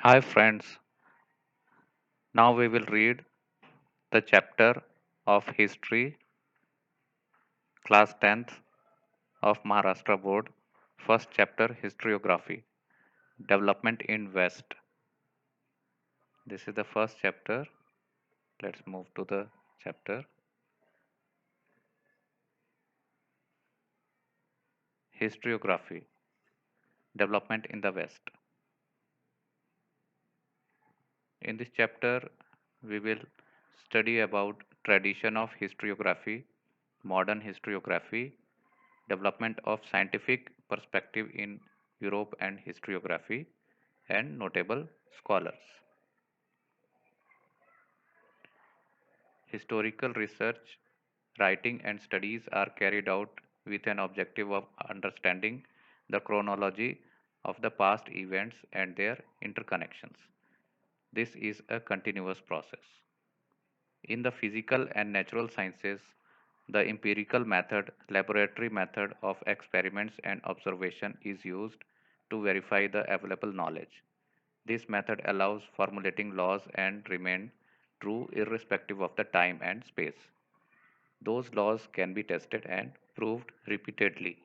Hi friends, now we will read the chapter of History, class 10th of Maharashtra Board, first chapter Historiography, Development in West. This is the first chapter. Let's move to the chapter Historiography, Development in the West. In this chapter, we will study about tradition of historiography, modern historiography, development of scientific perspective in Europe and historiography, and notable scholars. Historical research, writing, and studies are carried out with an objective of understanding the chronology of the past events and their interconnections. This is a continuous process. In the physical and natural sciences, the empirical method, laboratory method of experiments and observation is used to verify the available knowledge. This method allows formulating laws and remain true irrespective of the time and space. Those laws can be tested and proved repeatedly.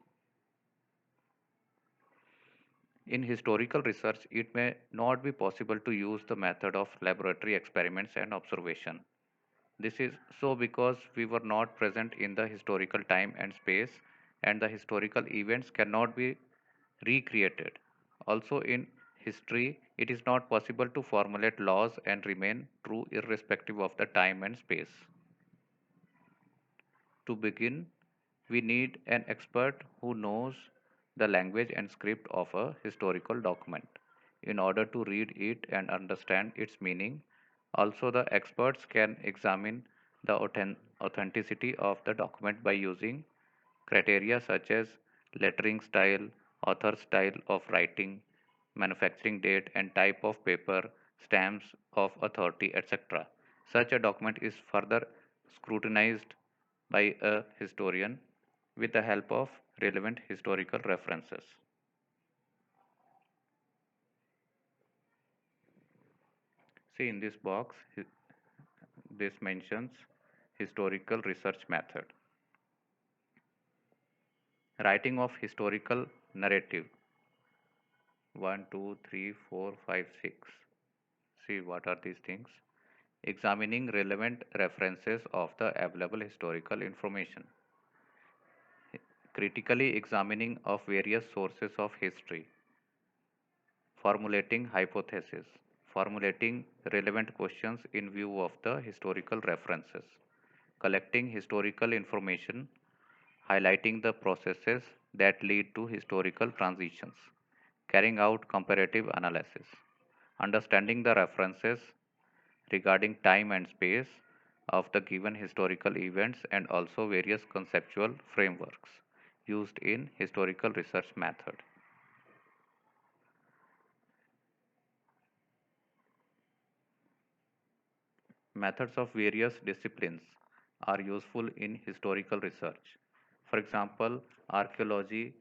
In historical research, it may not be possible to use the method of laboratory experiments and observation. This is so because we were not present in the historical time and space, and the historical events cannot be recreated. Also, in history, it is not possible to formulate laws and remain true irrespective of the time and space. To begin, we need an expert who knows the language and script of a historical document in order to read it and understand its meaning. Also, the experts can examine the authenticity of the document by using criteria such as lettering style, author style of writing, manufacturing date and type of paper, stamps of authority, etc. Such a document is further scrutinized by a historian with the help of relevant historical references. See in this box, this mentions historical research method. Writing of historical narrative. 1, 2, 3, 4, 5, 6. See what are these things? Examining relevant references of the available historical information. Critically examining of various sources of history. Formulating hypotheses. Formulating relevant questions in view of the historical references. Collecting historical information. Highlighting the processes that lead to historical transitions. Carrying out comparative analysis. Understanding the references regarding time and space of the given historical events and also various conceptual frameworks used in historical research method. Methods of various disciplines are useful in historical research. For example, archaeology,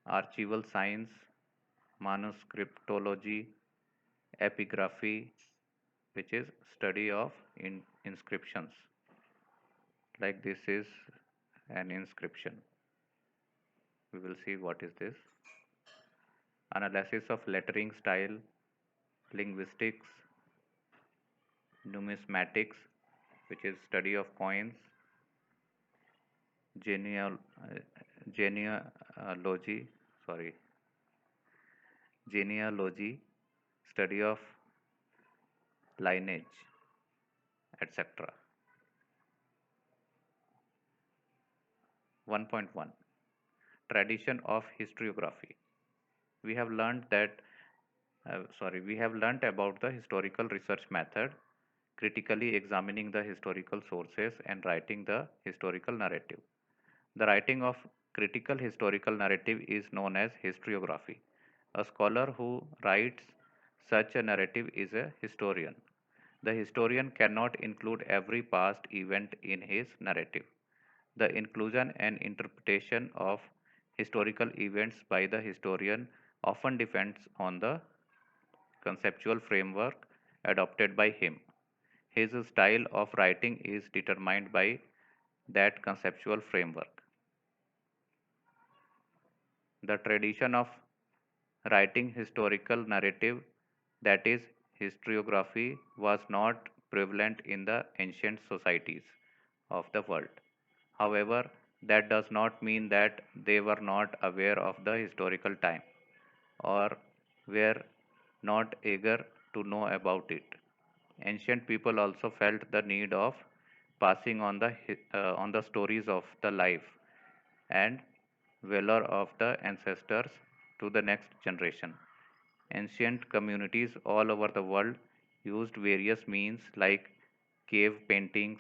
archival science, manuscriptology, epigraphy, which is study of inscriptions. Like this is an inscription. We will see what is this. Analysis of lettering style, linguistics, numismatics, which is study of coins, geneal, genealogy, sorry, genealogy, study of lineage, etc. 1.1 Tradition of Historiography. We have learned that we have learnt about the historical research method, critically examining the historical sources and writing the historical narrative. The writing of critical historical narrative is known as historiography. A scholar who writes such a narrative is a historian. The historian cannot include every past event in his narrative. The inclusion and interpretation of historical events by the historian often depends on the conceptual framework adopted by him. His style of writing is determined by that conceptual framework. The tradition of writing historical narrative, that is, historiography, was not prevalent in the ancient societies of the world. However, that does not mean that they were not aware of the historical time or were not eager to know about it. Ancient people also felt the need of passing on the stories of the life and valor of the ancestors to the next generation. Ancient communities all over the world used various means like cave paintings,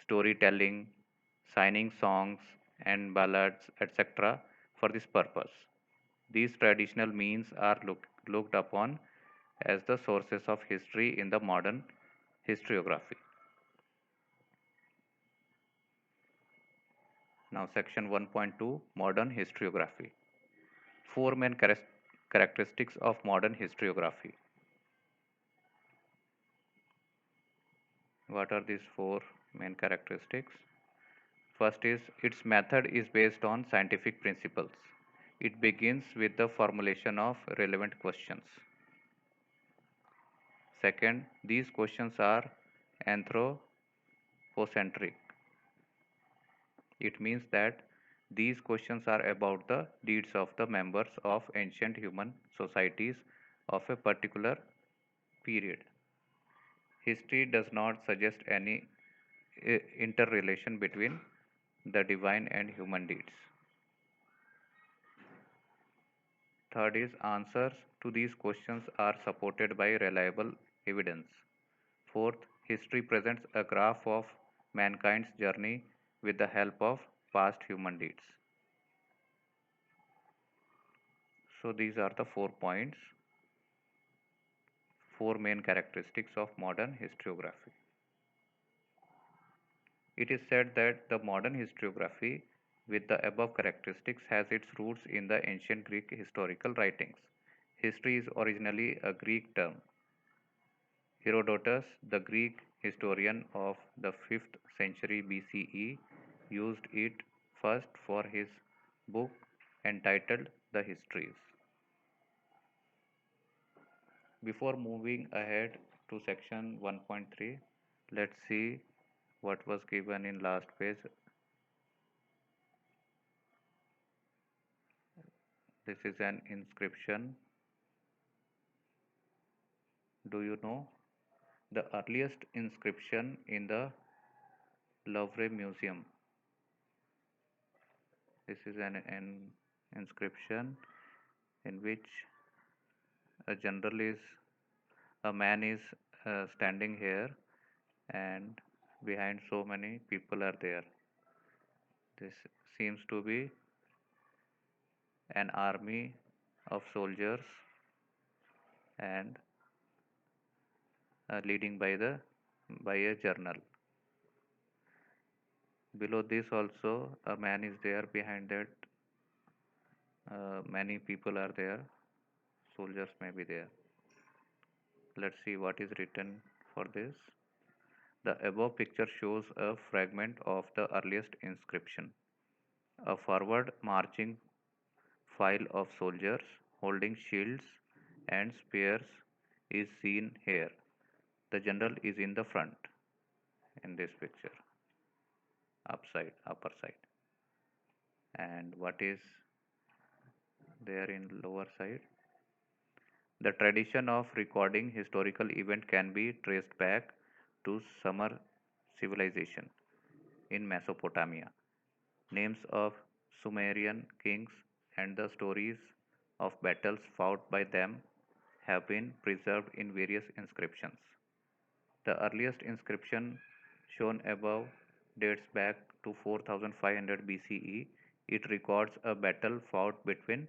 storytelling, signing songs and ballads, etc., for this purpose. These traditional means are looked upon as the sources of history in the modern historiography. Now, section 1.2, Modern Historiography. Four main characteristics of modern historiography. What are these four main characteristics? First is its method is based on scientific principles. It begins with the formulation of relevant questions. Second, these questions are anthropocentric. It means that these questions are about the deeds of the members of ancient human societies of a particular period. History does not suggest any interrelation between the divine and human deeds. Third is answers to these questions are supported by reliable evidence. Fourth, history presents a graph of mankind's journey with the help of past human deeds. So these are the 4 points, four main characteristics of modern historiography. It is said that the modern historiography with the above characteristics has its roots in the ancient Greek historical writings. History is originally a Greek term. Herodotus, the Greek historian of the 5th century BCE, used it first for his book entitled The Histories. Before moving ahead to section 1.3, let's see what was given in last page. This is an inscription. Do you know the earliest inscription in the Louvre Museum? This is an inscription in which a man is standing here, and behind so many people are there. This seems to be an army of soldiers and leading by a journal. Below this also a man is there. Behind that many people are there. Soldiers may be there. Let's see what is written for this. The above picture shows a fragment of the earliest inscription. A forward marching file of soldiers holding shields and spears is seen here. The general is in the front in this picture, upper side. And what is there in lower side? The tradition of recording historical event can be traced back to Sumer civilization in Mesopotamia. Names of Sumerian kings and the stories of battles fought by them have been preserved in various inscriptions. The earliest inscription shown above dates back to 4500 BCE. It records a battle fought between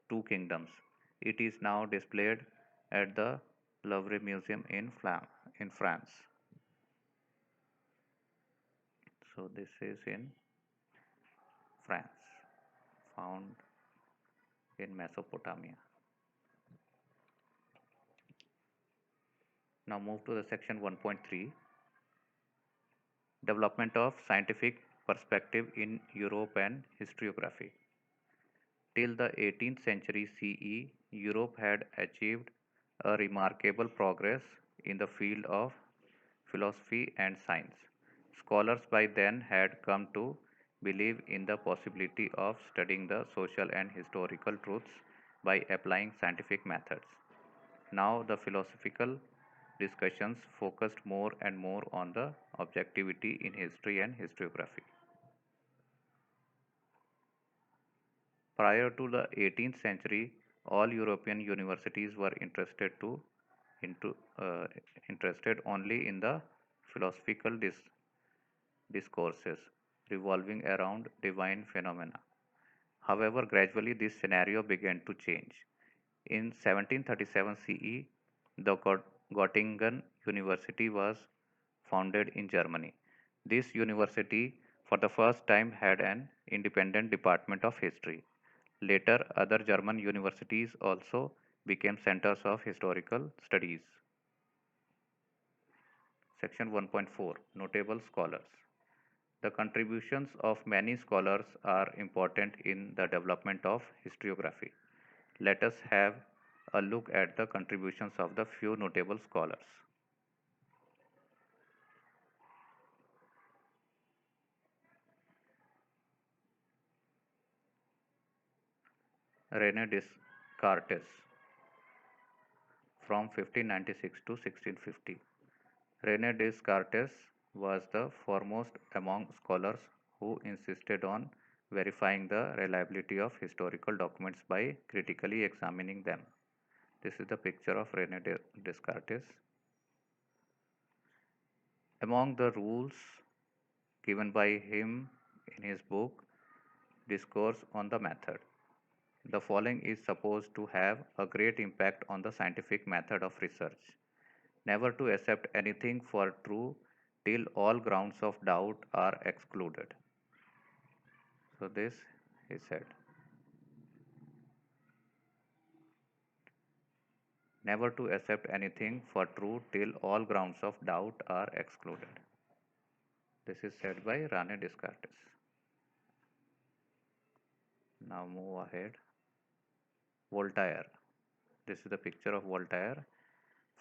two kingdoms. It is now displayed at the Louvre Museum in France. So this is in France, found in Mesopotamia. Now move to the section 1.3, development of scientific perspective in Europe and historiography. Till the 18th century CE, Europe had achieved a remarkable progress in the field of philosophy and science. Scholars by then had come to believe in the possibility of studying the social and historical truths by applying scientific methods. Now, the philosophical discussions focused more and more on the objectivity in history and historiography. Prior to the 18th century, all European universities were into, uh, interested only in the philosophical discourses revolving around divine phenomena. However, gradually this scenario began to change. In 1737 CE, the Göttingen University was founded in Germany. This university, for the first time, had an independent department of history. Later, other German universities also became centers of historical studies. Section 1.4, Notable Scholars. The contributions of many scholars are important in the development of historiography. Let us have a look at the contributions of the few notable scholars. René Descartes from 1596 to 1650. René Descartes was the foremost among scholars who insisted on verifying the reliability of historical documents by critically examining them. This is the picture of René Descartes. Among the rules given by him in his book Discourse on the Method, the following is supposed to have a great impact on the scientific method of research. Never to accept anything for true till all grounds of doubt are excluded. So, this he said. Never to accept anything for true till all grounds of doubt are excluded. This is said by Rene Descartes. Now move ahead. Voltaire. This is the picture of Voltaire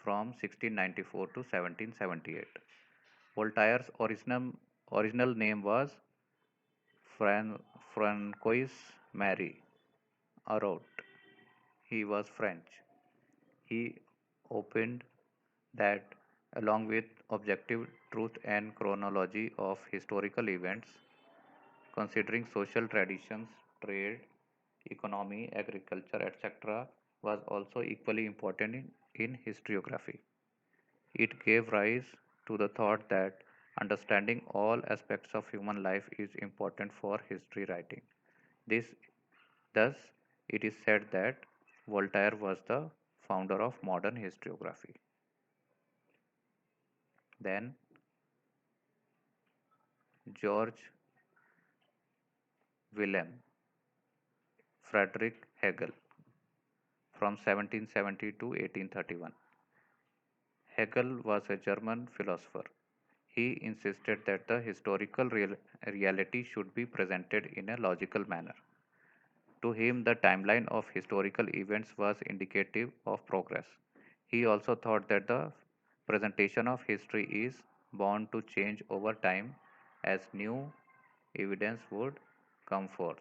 from 1694 to 1778. Voltaire's original name was Francois Marie Araud. He was French. He opened that, along with objective truth and chronology of historical events, considering social traditions, trade, economy, agriculture, etc., was also equally important in historiography. It gave rise to the thought that understanding all aspects of human life is important for history writing. This, thus, it is said that Voltaire was the founder of modern historiography. Then, George Willem, Frederick Hegel, from 1770 to 1831. Hegel was a German philosopher. He insisted that the historical reality should be presented in a logical manner. To him, the timeline of historical events was indicative of progress. He also thought that the presentation of history is bound to change over time as new evidence would come forth.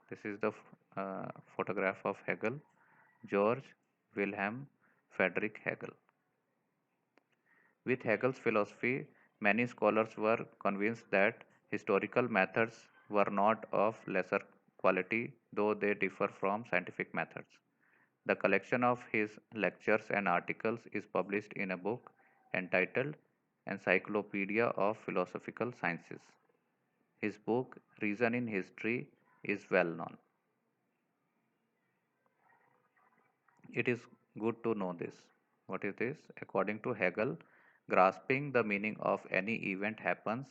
This is the photograph of Hegel, George Wilhelm Friedrich Hegel. With Hegel's philosophy, many scholars were convinced that historical methods were not of lesser quality, though they differ from scientific methods. The collection of his lectures and articles is published in a book entitled Encyclopedia of Philosophical Sciences. His book, Reason in History, is well known. It is good to know this. What is this? According to Hegel, grasping the meaning of any event happens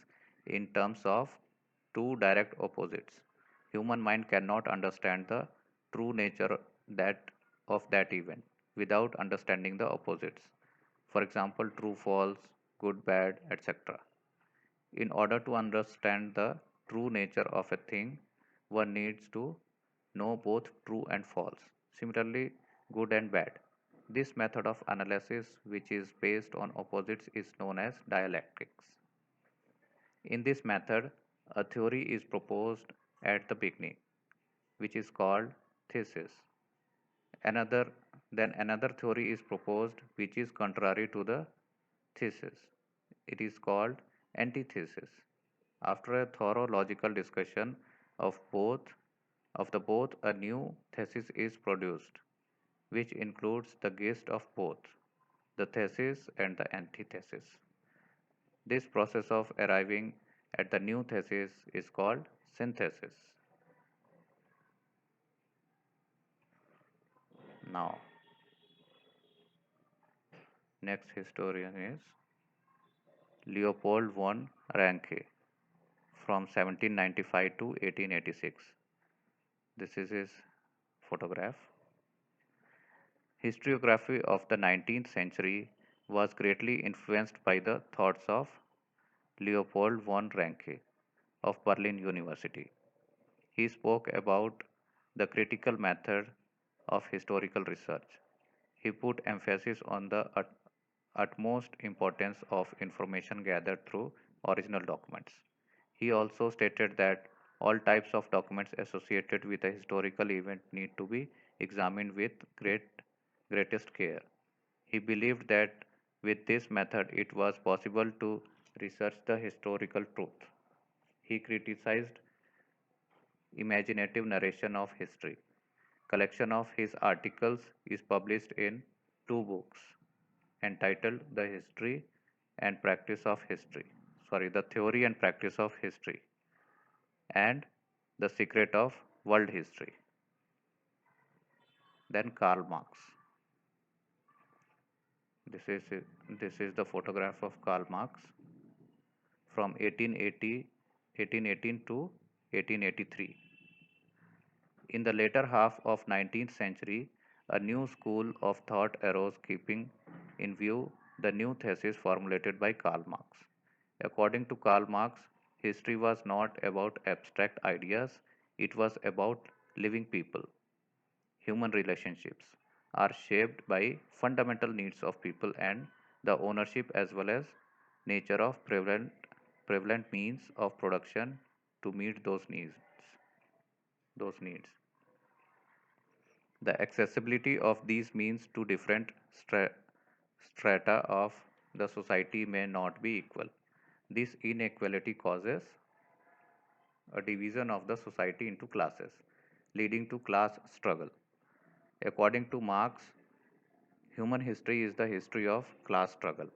in terms of two direct opposites. Human mind cannot understand the true nature of that event without understanding the opposites. For example, true, false, good, bad, etc. In order to understand the true nature of a thing, one needs to know both true and false. Similarly, good and bad. This method of analysis, which is based on opposites, is known as dialectics. In this method, a theory is proposed at the beginning, which is called thesis. Another Then another theory is proposed which is contrary to the thesis. It is called antithesis. After a thorough logical discussion of both, a new thesis is produced, which includes the gist of both the thesis and the antithesis. This process of arriving at the new thesis is called synthesis. Now, next historian is Leopold von Ranke from 1795 to 1886. This is his photograph. Historiography of the 19th century was greatly influenced by the thoughts of Leopold von Ranke of Berlin University. He spoke about the critical method of historical research. He put emphasis on the utmost importance of information gathered through original documents. He also stated that all types of documents associated with a historical event need to be examined with greatest care. He believed that with this method it was possible to research the historical truth. He criticized imaginative narration of history. Collection of his articles is published in two books entitled The History and Practice of History. The Theory and Practice of History and The Secret of World History. Then Karl Marx. This is the photograph of Karl Marx from 1818 to 1883. In the later half of 19th century, a new school of thought arose keeping in view the new thesis formulated by Karl Marx. According to Karl Marx, history was not about abstract ideas, it was about living people. Human relationships are shaped by fundamental needs of people and the ownership as well as nature of prevalent means of production to meet those needs. The accessibility of these means to different strata of the society may not be equal. This inequality causes a division of the society into classes, leading to class struggle. According to Marx, human history is the history of class struggle,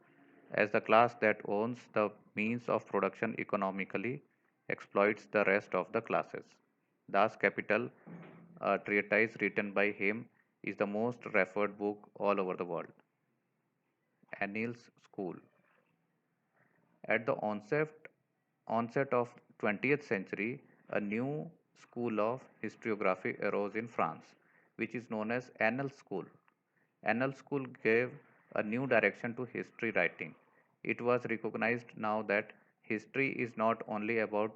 as the class that owns the means of production economically exploits the rest of the classes. Thus, Capital, a treatise written by him, is the most referred book all over the world. Anneals School. At the onset of 20th century, a new school of historiography arose in France, which is known as Anneals School. Anneals School gave a new direction to history writing. It was recognized now that history is not only about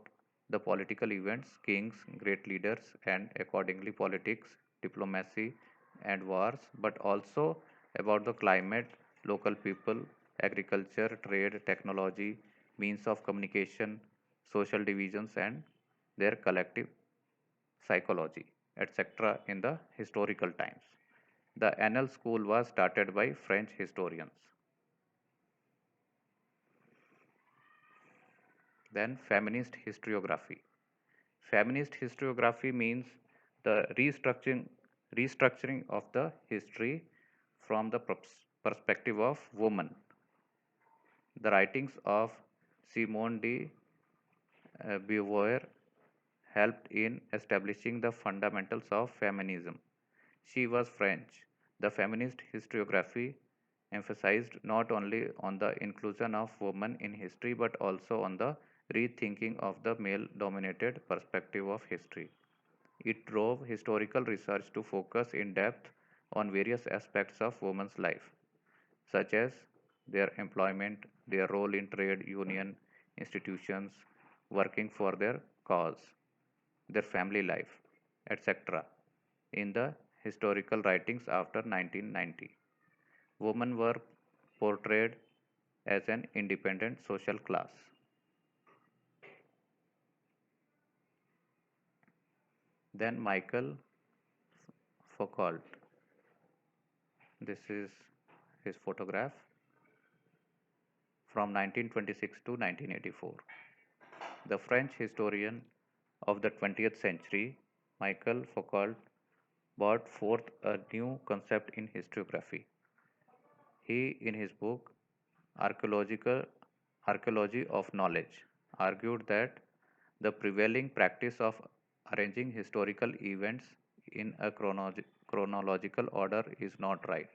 the political events, kings, great leaders, and accordingly politics, diplomacy, and wars, but also about the climate, local people, agriculture, trade, technology, means of communication, social divisions, and their collective psychology, etc., in the historical times. The Annals School was started by French historians. Then, feminist historiography. Feminist historiography means the restructuring of the history from the perspective of women. The writings of Simone de Beauvoir helped in establishing the fundamentals of feminism. She was French. The feminist historiography emphasized not only on the inclusion of women in history but also on the rethinking of the male dominated perspective of history. It drove historical research to focus in depth on various aspects of women's life, such as their employment, their role in trade union institutions, working for their cause, their family life, etc. In the historical writings after 1990, women were portrayed as an independent social class. Then Michael Foucault, this is his photograph from 1926 to 1984. The French historian of the 20th century, Michael Foucault, brought forth a new concept in historiography. He, in his book Archaeological Archaeology of Knowledge, argued that the prevailing practice of arranging historical events in a chronological order is not right.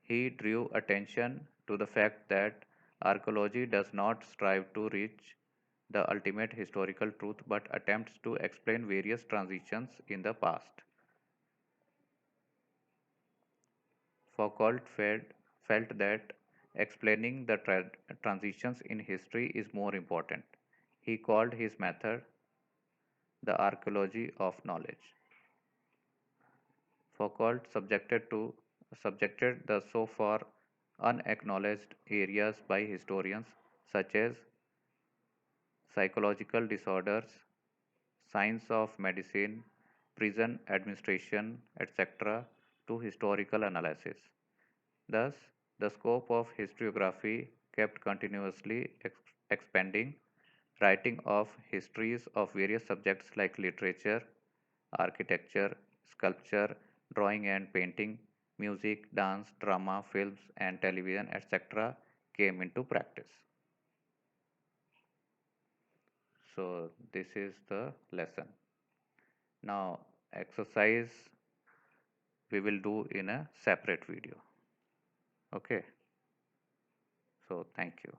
He drew attention to the fact that archaeology does not strive to reach the ultimate historical truth but attempts to explain various transitions in the past. Foucault felt that explaining the transitions in history is more important. He called his method the archaeology of knowledge. Foucault subjected the so far unacknowledged areas by historians such as psychological disorders, science of medicine, prison administration, etc., to historical analysis. Thus, the scope of historiography kept continuously expanding, writing of histories of various subjects like literature, architecture, sculpture, drawing and painting, music, dance, drama, films, and television, etc., came into practice. So, this is the lesson. Now, exercise we will do in a separate video. Okay. So, thank you.